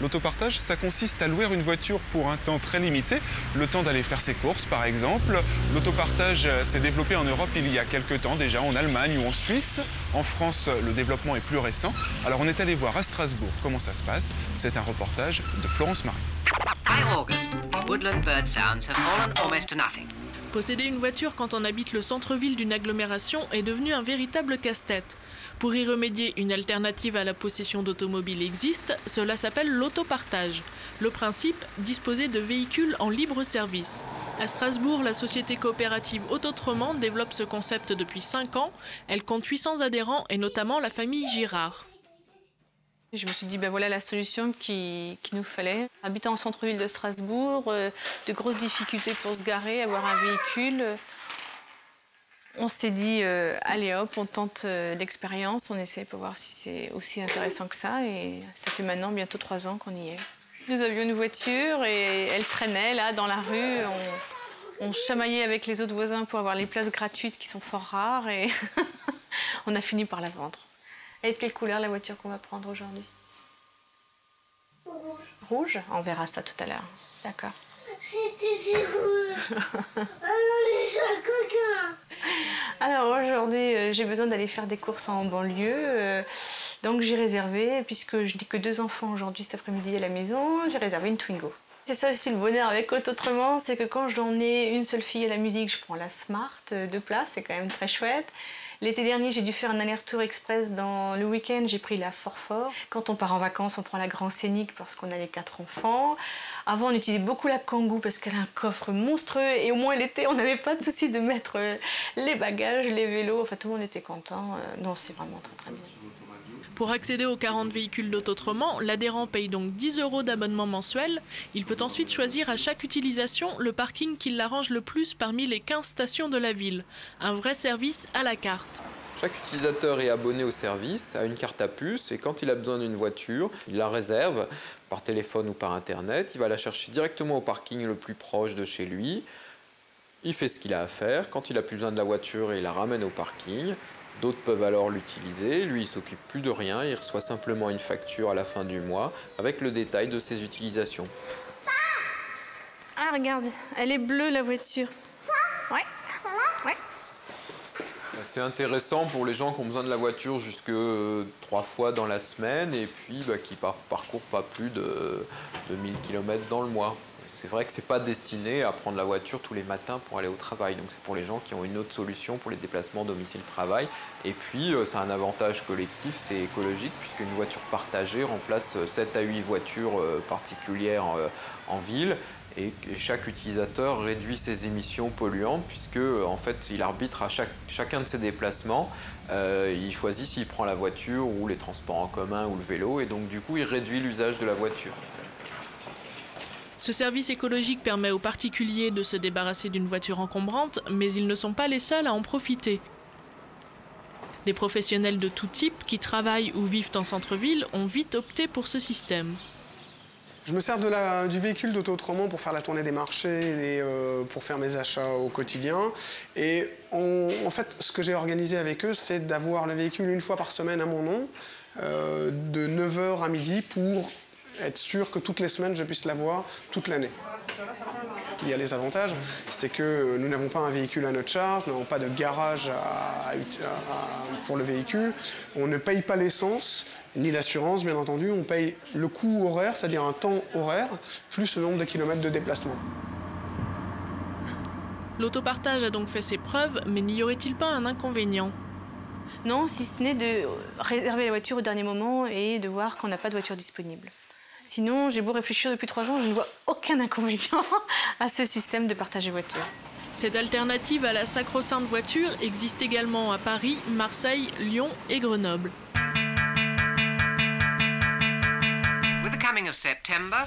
L'autopartage, ça consiste à louer une voiture pour un temps très limité, le temps d'aller faire ses courses par exemple. L'autopartage s'est développé en Europe il y a quelques temps déjà, en Allemagne ou en Suisse. En France, le développement est plus récent. Alors on est allé voir à Strasbourg comment ça se passe. C'est un reportage de Florence Marie. By August, woodland bird sounds have fallen almost to nothing. Posséder une voiture quand on habite le centre-ville d'une agglomération est devenu un véritable casse-tête. Pour y remédier, une alternative à la possession d'automobiles existe, cela s'appelle l'autopartage. Le principe, disposer de véhicules en libre service. À Strasbourg, la société coopérative Autotrement développe ce concept depuis 5 ans. Elle compte 800 adhérents et notamment la famille Girard. Je me suis dit, ben voilà la solution qu'il nous fallait. Habitant en centre-ville de Strasbourg, de grosses difficultés pour se garer, avoir un véhicule. On s'est dit, allez hop, on tente l'expérience, on essaie pour voir si c'est aussi intéressant que ça. Et ça fait maintenant bientôt 3 ans qu'on y est. Nous avions une voiture et elle traînait là dans la rue. On chamaillait avec les autres voisins pour avoir les places gratuites qui sont fort rares et on a fini par la vendre. Et de quelle couleur la voiture qu'on va prendre aujourd'hui? Rouge. Rouge? On verra ça tout à l'heure. D'accord. C'est rouge. Alors les chats coquins. Alors aujourd'hui, j'ai besoin d'aller faire des courses en banlieue. Donc j'ai réservé, puisque je dis que 2 enfants aujourd'hui cet après-midi à la maison, j'ai réservé une Twingo. C'est ça aussi le bonheur avec Autotrement, c'est que quand je dois emmener une seule fille à la musique, je prends la Smart, 2 places, c'est quand même très chouette. L'été dernier, j'ai dû faire un aller-retour express dans le week-end, j'ai pris la Fort. Quand on part en vacances, on prend la Grand Scénic parce qu'on a les 4 enfants. Avant, on utilisait beaucoup la Kangoo parce qu'elle a un coffre monstrueux et au moins l'été, on n'avait pas de souci de mettre les bagages, les vélos, enfin tout le monde était content. Non, c'est vraiment très très bien. Pour accéder aux 40 véhicules d'Autotrement, l'adhérent paye donc 10 € d'abonnement mensuel. Il peut ensuite choisir à chaque utilisation le parking qui l'arrange le plus parmi les 15 stations de la ville. Un vrai service à la carte. Chaque utilisateur est abonné au service, a une carte à puce et quand il a besoin d'une voiture, il la réserve par téléphone ou par internet. Il va la chercher directement au parking le plus proche de chez lui. Il fait ce qu'il a à faire. Quand il n'a plus besoin de la voiture, il la ramène au parking. D'autres peuvent alors l'utiliser. Lui, il ne s'occupe plus de rien. Il reçoit simplement une facture à la fin du mois avec le détail de ses utilisations. Ah, regarde, elle est bleue la voiture. Ça? Ouais. Ça va? Ouais. C'est intéressant pour les gens qui ont besoin de la voiture jusque 3 fois dans la semaine et puis qui parcourent pas plus de 1000 km dans le mois. C'est vrai que c'est pas destiné à prendre la voiture tous les matins pour aller au travail. Donc c'est pour les gens qui ont une autre solution pour les déplacements domicile-travail. Et puis c'est un avantage collectif, c'est écologique puisqu'une voiture partagée remplace 7 à 8 voitures particulières en ville. Et chaque utilisateur réduit ses émissions polluantes puisque en fait il arbitre à chacun de ses déplacements. Il choisit s'il prend la voiture ou les transports en commun ou le vélo et donc du coup il réduit l'usage de la voiture. Ce service écologique permet aux particuliers de se débarrasser d'une voiture encombrante, mais ils ne sont pas les seuls à en profiter. Des professionnels de tout type qui travaillent ou vivent en centre-ville ont vite opté pour ce système. Je me sers du véhicule d'Autotrement pour faire la tournée des marchés et pour faire mes achats au quotidien. Et en fait, ce que j'ai organisé avec eux, c'est d'avoir le véhicule 1 fois par semaine à mon nom, de 9 h à midi pour être sûr que toutes les semaines, je puisse l'avoir toute l'année. Il y a les avantages, c'est que nous n'avons pas un véhicule à notre charge, nous n'avons pas de garage pour le véhicule, on ne paye pas l'essence, ni l'assurance, bien entendu, on paye le coût horaire, c'est-à-dire un temps horaire, plus le nombre de kilomètres de déplacement. L'autopartage a donc fait ses preuves, mais n'y aurait-il pas un inconvénient? Non, si ce n'est de réserver la voiture au dernier moment et de voir qu'on n'a pas de voiture disponible. Sinon, j'ai beau réfléchir depuis 3 ans, je ne vois aucun inconvénient à ce système de partage de voitures. Cette alternative à la sacro-sainte voiture existe également à Paris, Marseille, Lyon et Grenoble. With the coming of September,